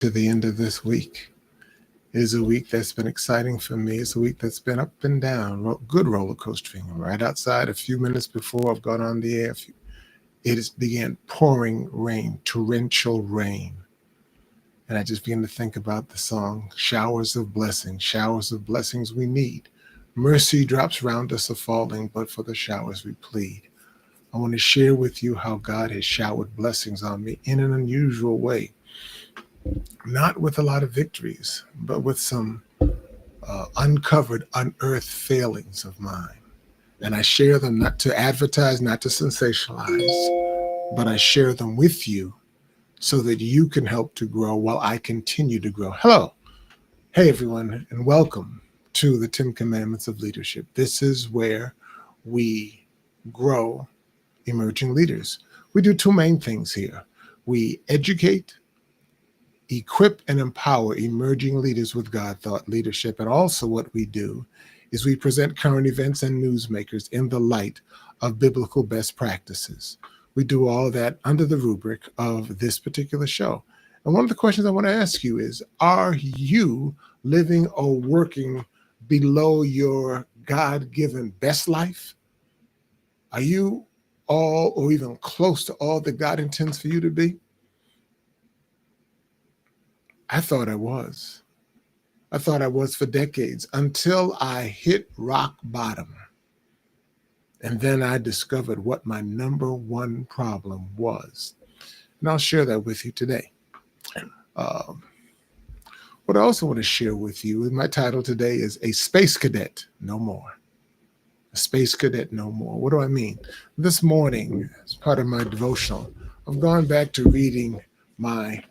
to the end of this week. It is a week that's been exciting for me. It's a week that's been up and down, good roller coastering. Right outside, a few minutes before I've gone on the air, it has began pouring rain, torrential rain. And I just began to think about the song, showers of blessings we need. Mercy drops round us are falling, but for the showers we plead. I want to share with you how God has showered blessings on me in an unusual way. Not with a lot of victories, but with some uncovered, unearthed failings of mine. And I share them not to advertise, not to sensationalize, but I share them with you so that you can help to grow while I continue to grow. Hello. Hey, everyone, and welcome to the 10 Commandments of Leadership. This is where we grow emerging leaders. We do two main things here. We educate, equip, and empower emerging leaders with God-thought leadership. And also what we do is we present current events and newsmakers in the light of biblical best practices. We do all that under the rubric of this particular show. And one of the questions I want to ask you is, are you living or working below your God-given best life? Are you all or even close to all that God intends for you to be? I thought I was. I thought I was for decades until I hit rock bottom. And then I discovered what my number one problem was. And I'll share that with you today. What I also want to share with you, my title today is A Space Cadet No More. A Space Cadet No More. What do I mean? This morning, as part of my devotional, I've gone back to reading my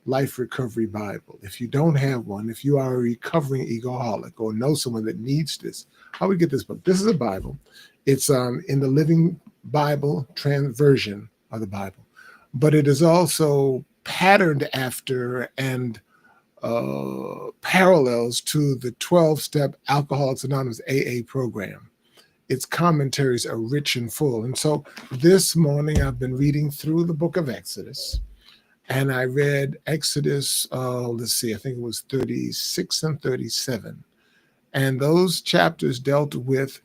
Life Recovery Bible. If you don't have one, if you are a recovering egoholic or know someone that needs this, how would we get this book? This is a Bible. It's in the Living Bible version of the Bible, but it is also patterned after and parallels to the 12-step Alcoholics Anonymous AA program. Its commentaries are rich and full. And so this morning I've been reading through the book of Exodus, and I read Exodus, I think it was 36 and 37. And those chapters dealt with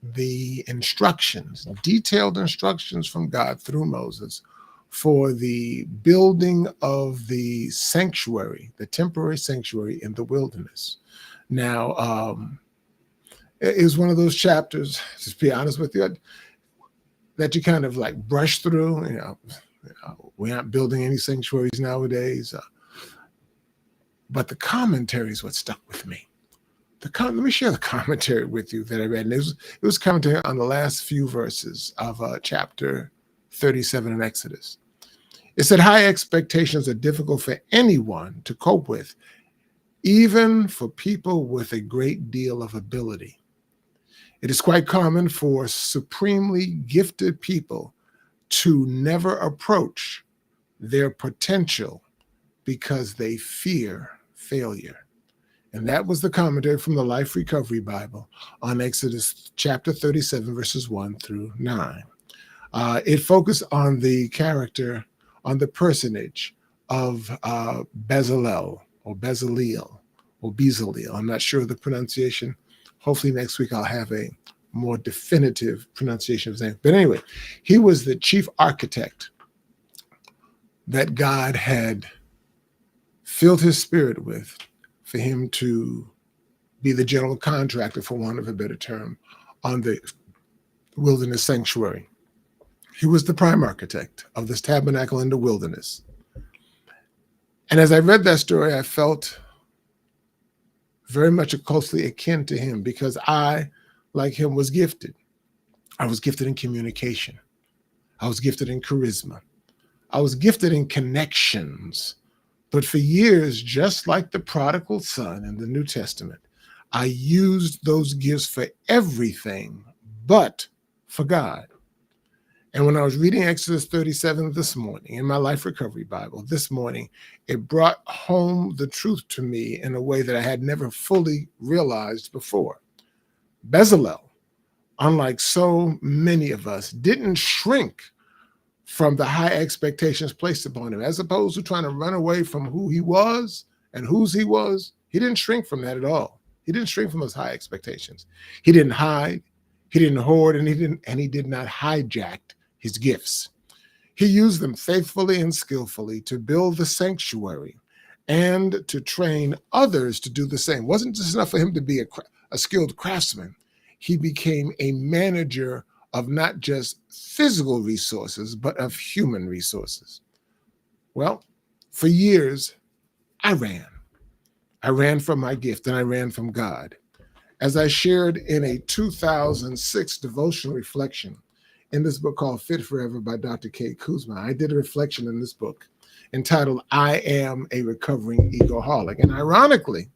the instructions, detailed instructions from God through Moses for the building of the sanctuary, the temporary sanctuary in the wilderness. Now, it was one of those chapters, to be honest with you, that you kind of like brush through. We aren't building any sanctuaries nowadays. But the commentary is what stuck with me. Let me share the commentary with you that I read. And it was commentary on the last few verses of chapter 37 in Exodus. It said, high expectations are difficult for anyone to cope with, even for people with a great deal of ability. It is quite common for supremely gifted people to never approach their potential because they fear failure. And that was the commentary from the Life Recovery Bible on Exodus chapter 37, verses 1 through 9. It focused on the character, on the personage of Bezalel or Bezaleel or Bezaleel. I'm not sure of the pronunciation. Hopefully next week I'll have a more definitive pronunciation of his name. But anyway, he was the chief architect that God had filled his spirit with for him to be the general contractor, for want of a better term, on the wilderness sanctuary. He was the prime architect of this tabernacle in the wilderness. And as I read that story, I felt very much closely akin to him because I, like him, was gifted. I was gifted in communication. I was gifted in charisma. I was gifted in connections. But for years, just like the prodigal son in the New Testament, I used those gifts for everything but for God. And when I was reading Exodus 37 this morning in my Life Recovery Bible this morning, it brought home the truth to me in a way that I had never fully realized before. Bezalel, unlike so many of us, didn't shrink from the high expectations placed upon him, as opposed to trying to run away from who he was and whose he was. He didn't shrink from that at all. He didn't shrink from those high expectations. He didn't hide, he didn't hoard, and he did not hijack his gifts. He used them faithfully and skillfully to build the sanctuary and to train others to do the same. It wasn't just enough for him to be a skilled craftsman. He became a manager of not just physical resources, but of human resources. Well, for years, I ran. I ran from my gift and I ran from God. As I shared in a 2006 devotional reflection in this book called Fit Forever by Dr. Kate Kuzma, I did a reflection in this book entitled, I Am a Recovering Egoholic. And ironically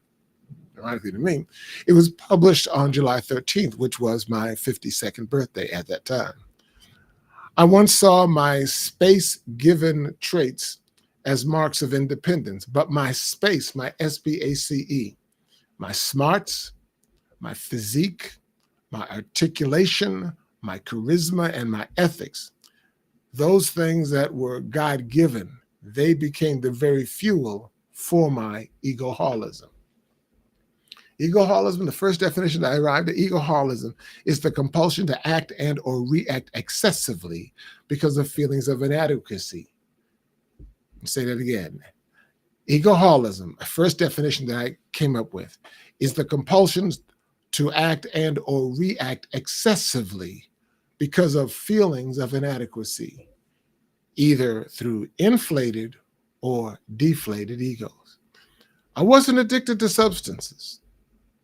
to me, it was published on July 13th, which was my 52nd birthday at that time. I once saw my space-given traits as marks of independence, but my space, my S.P.A.C.E., my smarts, my physique, my articulation, my charisma, and my ethics, those things that were God-given, they became the very fuel for my egoholism. Egoholism, the first definition that I arrived at, egoholism is the compulsion to act and or react excessively because of feelings of inadequacy. I'll say that again. Egoholism, the first definition that I came up with, is the compulsion to act and or react excessively because of feelings of inadequacy, either through inflated or deflated egos. I wasn't addicted to substances,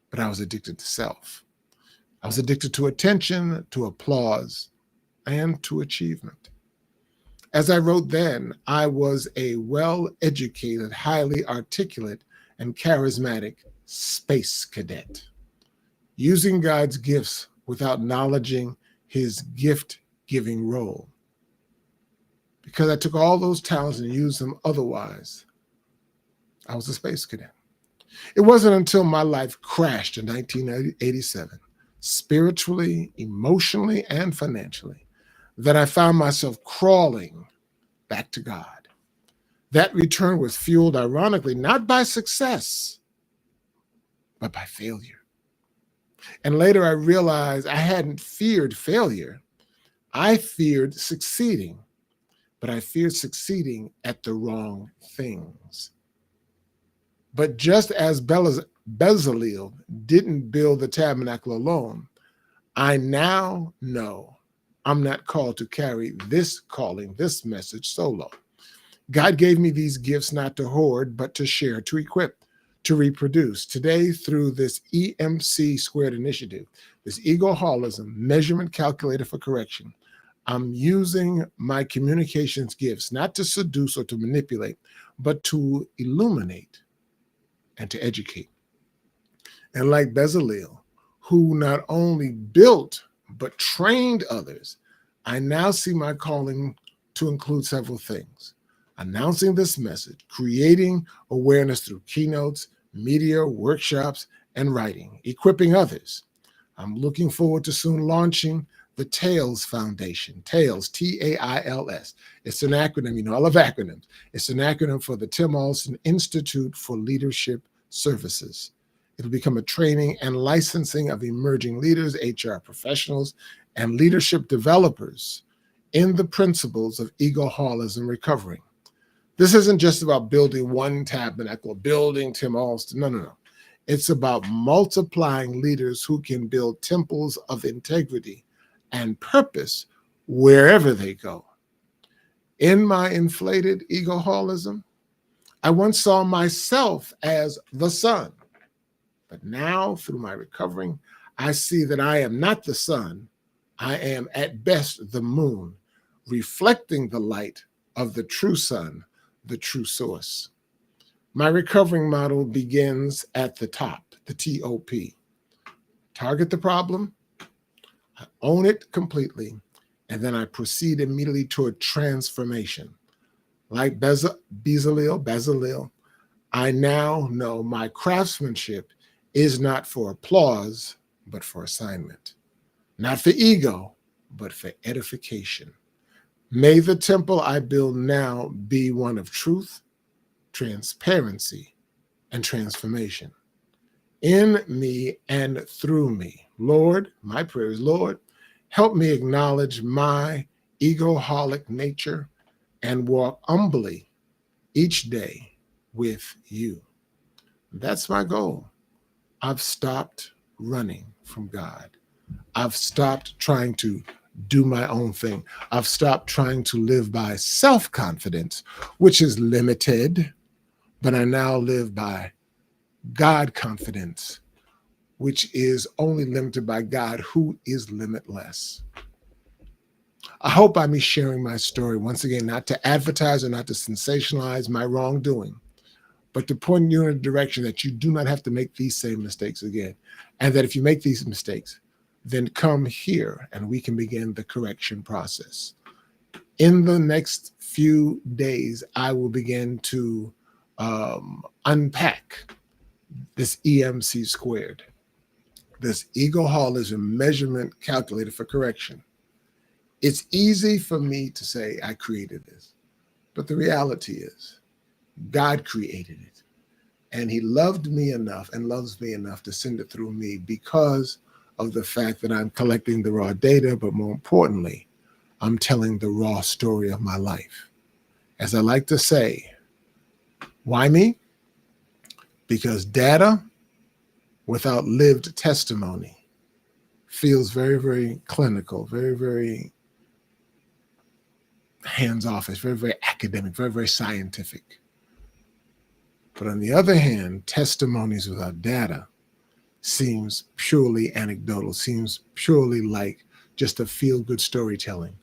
but I was addicted to self. I was addicted to attention, to applause, and to achievement. As I wrote then, I was a well-educated, highly articulate, and charismatic space cadet, using God's gifts without acknowledging his gift-giving role. Because I took all those talents and used them otherwise, I was a space cadet. It wasn't until my life crashed in 1987, spiritually, emotionally, and financially, that I found myself crawling back to God. That return was fueled, ironically, not by success, but by failure. And later I realized I hadn't feared failure. I feared succeeding, but I feared succeeding at the wrong things. But just as Bezalel didn't build the tabernacle alone, I now know I'm not called to carry this calling, this message solo. God gave me these gifts not to hoard, but to share, to equip, to reproduce. Today, through this EMC squared initiative, this egoholism measurement calculator for correction, I'm using my communications gifts not to seduce or to manipulate, but to illuminate and to educate. And like Bezalel, who not only built, but trained others, I now see my calling to include several things: announcing this message, creating awareness through keynotes, media, workshops, and writing, equipping others. I'm looking forward to soon launching the TAILS Foundation. TAILS, T-A-I-L-S. It's an acronym, you know, I love acronyms. It's an acronym for the Tim Allston Institute for Leadership Services. It'll become a training and licensing of emerging leaders, HR professionals, and leadership developers in the principles of egoholism recovery. This isn't just about building one tabernacle, building Tim Allston. No. It's about multiplying leaders who can build temples of integrity and purpose wherever they go. In my inflated egoholism, I once saw myself as the sun. But now, through my recovering, I see that I am not the sun. I am at best the moon, reflecting the light of the true sun, the true source. My recovering model begins at the top, the TOP. Target the problem, I own it completely, and then I proceed immediately toward transformation. Like Bezalel, I now know my craftsmanship is not for applause, but for assignment. Not for ego, but for edification. May the temple I build now be one of truth, transparency, and transformation in me and through me. Lord, my prayer is, Lord, help me acknowledge my egoholic nature and walk humbly each day with you. That's my goal. I've stopped running from God. I've stopped trying to do my own thing. I've stopped trying to live by self confidence, which is limited, but I now live by God confidence, which is only limited by God, who is limitless. I hope by me sharing my story, once again, not to advertise or not to sensationalize my wrongdoing, but to point you in a direction that you do not have to make these same mistakes again. And that if you make these mistakes, then come here and we can begin the correction process. In the next few days, I will begin to unpack this EMC squared, this egoholism measurement calculator for correction. It's easy for me to say I created this, but the reality is God created it. And he loved me enough and loves me enough to send it through me because of the fact that I'm collecting the raw data, but more importantly, I'm telling the raw story of my life. As I like to say, why me? Because data without lived testimony feels very, very clinical, very, very hands-off. It's very, very academic, very, very scientific. But on the other hand, testimonies without data seems purely anecdotal, seems purely like just a feel-good storytelling.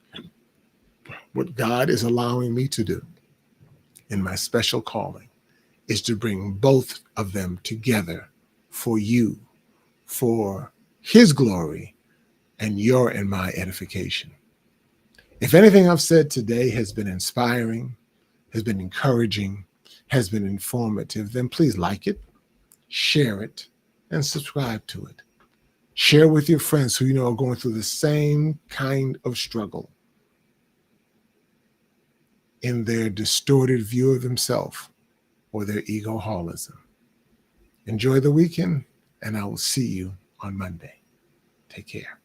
What God is allowing me to do in my special calling is to bring both of them together for you, for his glory and your and my edification. If anything I've said today has been inspiring, has been encouraging, has been informative, then please like it, share it, and subscribe to it. Share with your friends who you know are going through the same kind of struggle in their distorted view of themselves or their egoholism. Enjoy the weekend, and I will see you on Monday. Take care.